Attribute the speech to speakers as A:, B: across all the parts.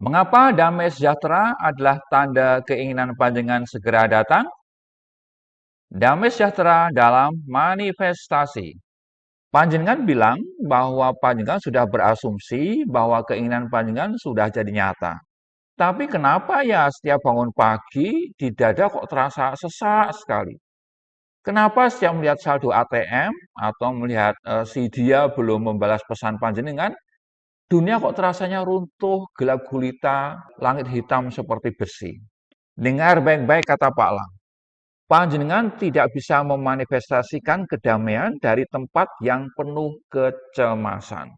A: Mengapa damai sejahtera adalah tanda keinginan panjenengan segera datang? Damai sejahtera dalam manifestasi. Panjenengan bilang bahwa panjenengan sudah berasumsi bahwa keinginan panjenengan sudah jadi nyata. Tapi kenapa ya setiap bangun pagi di dada kok terasa sesak sekali? Kenapa setiap melihat saldo ATM atau melihat si dia belum membalas pesan panjenengan, dunia kok terasanya runtuh, gelap gulita, langit hitam seperti besi? Dengar baik-baik kata Pak Lang. Panjenengan tidak bisa memanifestasikan kedamaian dari tempat yang penuh kecemasan.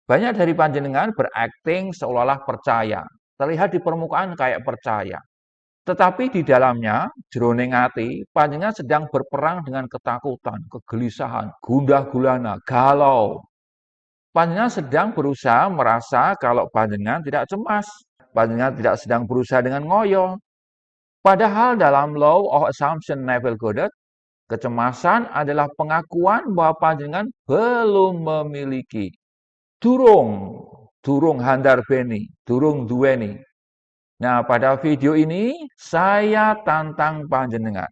A: Banyak dari panjenengan berakting seolah-olah percaya, terlihat di permukaan kayak percaya. Tetapi di dalamnya, jroning ati, panjenengan sedang berperang dengan ketakutan, kegelisahan, gundah gulana, galau. Panjenengan sedang berusaha merasa kalau panjenengan tidak cemas. Panjenengan tidak sedang berusaha dengan ngoyo. Padahal dalam Law of Assumption Neville Goddard, kecemasan adalah pengakuan bahwa panjenengan belum memiliki. Durung handar beni, durung duweni. Nah, pada video ini saya tantang panjenengan.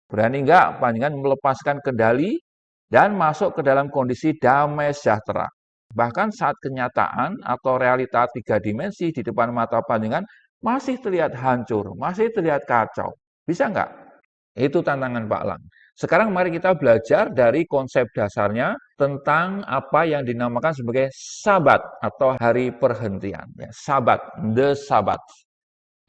A: Berani nggak panjenengan melepaskan kendali dan masuk ke dalam kondisi damai sejahtera? Bahkan saat kenyataan atau realita 3 dimensi di depan mata panjenengan masih terlihat hancur, masih terlihat kacau. Bisa nggak? Itu tantangan Pak Lang. Sekarang mari kita belajar dari konsep dasarnya tentang apa yang dinamakan sebagai Sabat atau hari perhentian. Ya, Sabat, the Sabbath.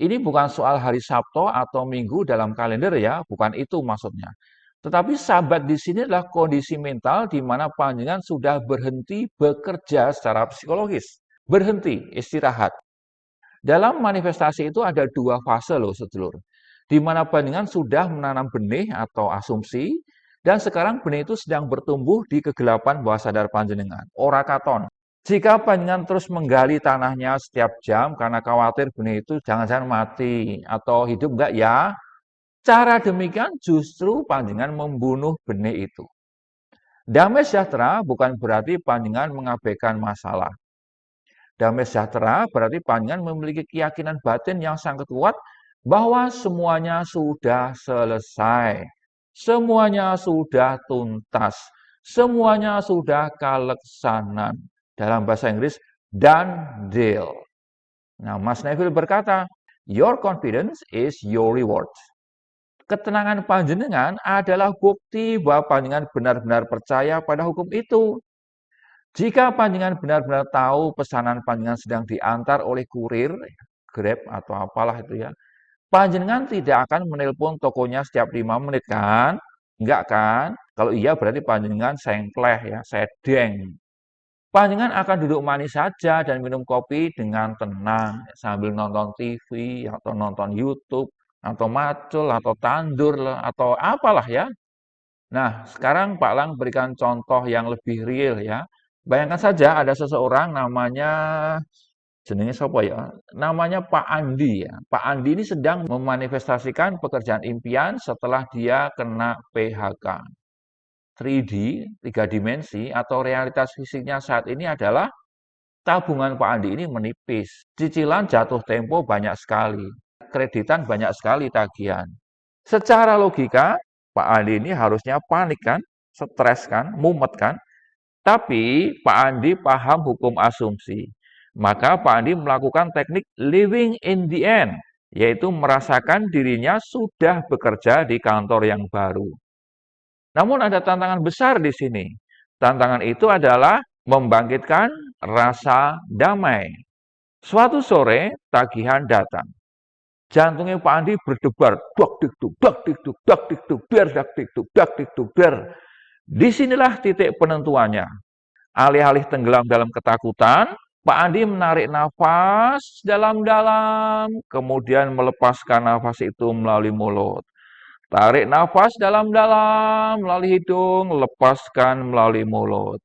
A: Ini bukan soal hari Sabtu atau Minggu dalam kalender ya, bukan itu maksudnya. Tetapi Sabat di sini adalah kondisi mental di mana panjenengan sudah berhenti bekerja secara psikologis. Berhenti, istirahat. Dalam manifestasi itu ada 2 fase loh, sedulur. Di mana panjenengan sudah menanam benih atau asumsi, dan sekarang benih itu sedang bertumbuh di kegelapan bawah sadar panjenengan. Ora katon. Jika panjenengan terus menggali tanahnya setiap jam karena khawatir benih itu jangan-jangan mati atau hidup enggak ya, cara demikian justru panjenengan membunuh benih itu. Damai sejahtera bukan berarti panjenengan mengabaikan masalah. Damai sejahtera berarti panjenengan memiliki keyakinan batin yang sangat kuat bahwa semuanya sudah selesai. Semuanya sudah tuntas. Semuanya sudah kaleksanan. Dalam bahasa Inggris, done deal. Nah, Mas Neville berkata, your confidence is your reward. Ketenangan panjenengan adalah bukti bahwa panjenengan benar-benar percaya pada hukum itu. Jika panjenengan benar-benar tahu pesanan panjenengan sedang diantar oleh kurir, Grab atau apalah itu ya, panjenengan tidak akan menelpon tokonya setiap 5 menit kan? Enggak kan? Kalau iya berarti panjenengan sengkleh ya, sedeng. Panjenengan akan duduk manis saja dan minum kopi dengan tenang sambil nonton TV atau nonton YouTube atau macul atau tandur atau apalah ya. Nah, sekarang Pak Lang berikan contoh yang lebih real ya. Bayangkan saja ada seseorang namanya jenenge siapa ya? Namanya Pak Andi ya. Pak Andi ini sedang memanifestasikan pekerjaan impian setelah dia kena PHK. 3D, 3 dimensi atau realitas fisiknya saat ini adalah tabungan Pak Andi ini menipis. Cicilan jatuh tempo banyak sekali. Kreditan banyak sekali tagihan. Secara logika, Pak Andi ini harusnya panik kan, stres kan, mumet kan. Tapi Pak Andi paham hukum asumsi. Maka Pak Andi melakukan teknik living in the end, yaitu merasakan dirinya sudah bekerja di kantor yang baru. Namun ada tantangan besar di sini. Tantangan itu adalah membangkitkan rasa damai. Suatu sore, tagihan datang. Jantungnya Pak Andi berdebar, dak dikduk, dak dikduk, dak dikduk, der, dak dikduk, dak dikduk, der. Disinilah titik penentuannya. Alih-alih tenggelam dalam ketakutan, Pak Andi menarik nafas dalam-dalam, kemudian melepaskan nafas itu melalui mulut. Tarik nafas dalam-dalam melalui hidung, lepaskan melalui mulut.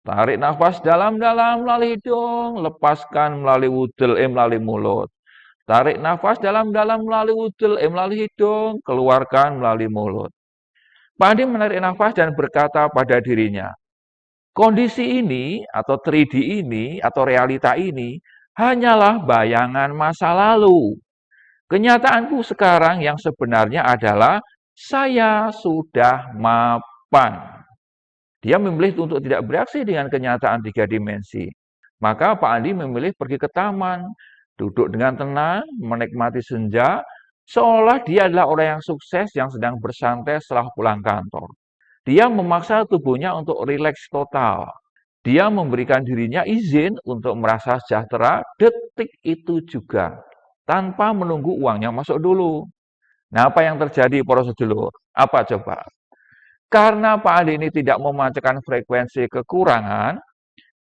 A: Tarik nafas dalam-dalam melalui hidung, lepaskan melalui mulut. Tarik nafas dalam-dalam melalui melalui hidung, keluarkan melalui mulut. Pak Andi menarik nafas dan berkata pada dirinya, kondisi ini atau 3D ini atau realita ini hanyalah bayangan masa lalu. Kenyataanku sekarang yang sebenarnya adalah saya sudah mapan. Dia memilih untuk tidak bereaksi dengan kenyataan 3 dimensi. Maka Pak Andi memilih pergi ke taman, duduk dengan tenang, menikmati senja, seolah dia adalah orang yang sukses yang sedang bersantai setelah pulang kantor. Dia memaksa tubuhnya untuk rileks total. Dia memberikan dirinya izin untuk merasa sejahtera detik itu juga, tanpa menunggu uangnya masuk dulu. Nah, apa yang terjadi, para sedulur? Apa coba? Karena Pak Andi ini tidak memancarkan frekuensi kekurangan,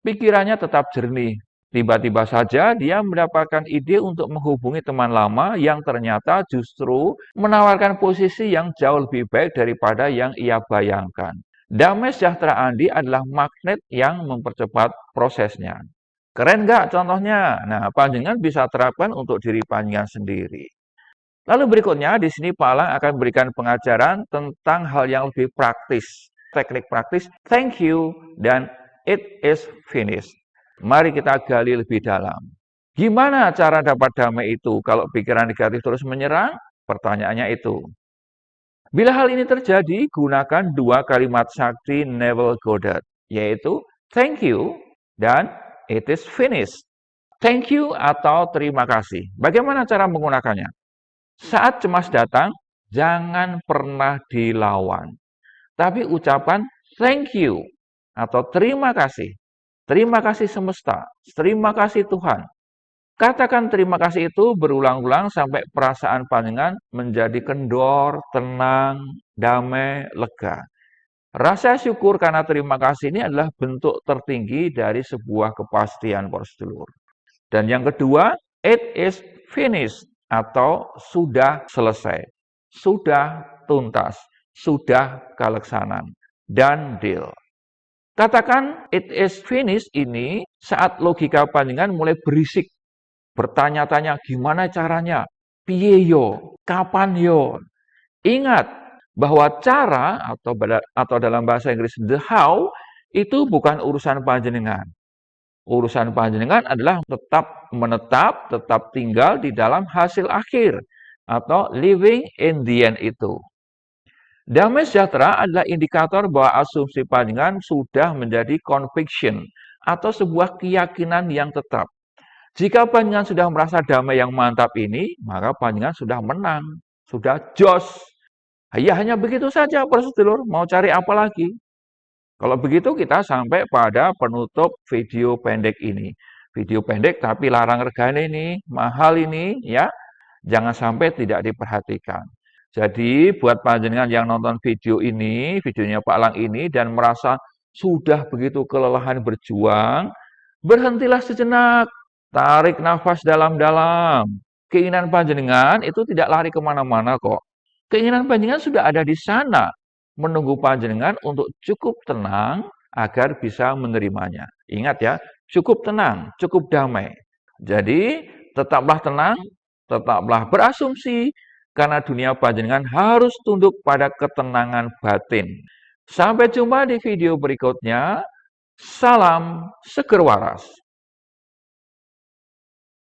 A: pikirannya tetap jernih. Tiba-tiba saja dia mendapatkan ide untuk menghubungi teman lama yang ternyata justru menawarkan posisi yang jauh lebih baik daripada yang ia bayangkan. Damai sejahtera Andi adalah magnet yang mempercepat prosesnya. Keren nggak contohnya? Nah, panjenengan bisa terapkan untuk diri panjenengan sendiri. Lalu berikutnya, di sini Pak Alang akan memberikan pengajaran tentang hal yang lebih praktis. Teknik praktis, thank you, dan it is finished. Mari kita gali lebih dalam. Gimana cara dapat damai itu kalau pikiran negatif terus menyerang? Pertanyaannya itu. Bila hal ini terjadi, gunakan 2 kalimat sakti Neville Goddard, yaitu thank you dan it is finished. Thank you atau terima kasih. Bagaimana cara menggunakannya? Saat cemas datang, jangan pernah dilawan. Tapi ucapan thank you atau terima kasih. Terima kasih semesta, terima kasih Tuhan. Katakan terima kasih itu berulang-ulang sampai perasaan panjenengan menjadi kendor, tenang, damai, lega. Rasa syukur karena terima kasih ini adalah bentuk tertinggi dari sebuah kepastian, para sedulur. Dan yang kedua, it is finished atau sudah selesai, sudah tuntas, sudah kaleksanan, dan deal. Katakan it is finished ini saat logika panjenengan mulai berisik, bertanya-tanya gimana caranya, piye yo, kapan yo. Ingat bahwa cara atau dalam bahasa Inggris the how itu bukan urusan panjenengan. Urusan panjenengan adalah tetap menetap, tetap tinggal di dalam hasil akhir atau living in the end itu. Damai sejahtera adalah indikator bahwa asumsi panjenengan sudah menjadi conviction atau sebuah keyakinan yang tetap. Jika panjenengan sudah merasa damai yang mantap ini, maka panjenengan sudah menang, sudah jos. Ya hanya begitu saja, para sedulur. Mau cari apa lagi? Kalau begitu kita sampai pada penutup video pendek ini. Video pendek tapi larang regane ini, mahal ini ya. Jangan sampai tidak diperhatikan. Jadi buat panjenengan yang nonton video ini, videonya Pak Lang ini dan merasa sudah begitu kelelahan berjuang, berhentilah sejenak, tarik nafas dalam-dalam. Keinginan panjenengan itu tidak lari kemana-mana kok. Keinginan panjenengan sudah ada di sana, menunggu panjenengan untuk cukup tenang agar bisa menerimanya. Ingat ya, cukup tenang, cukup damai. Jadi tetaplah tenang, tetaplah berasumsi, karena dunia panjenengan harus tunduk pada ketenangan batin. Sampai jumpa di video berikutnya. Salam seger waras.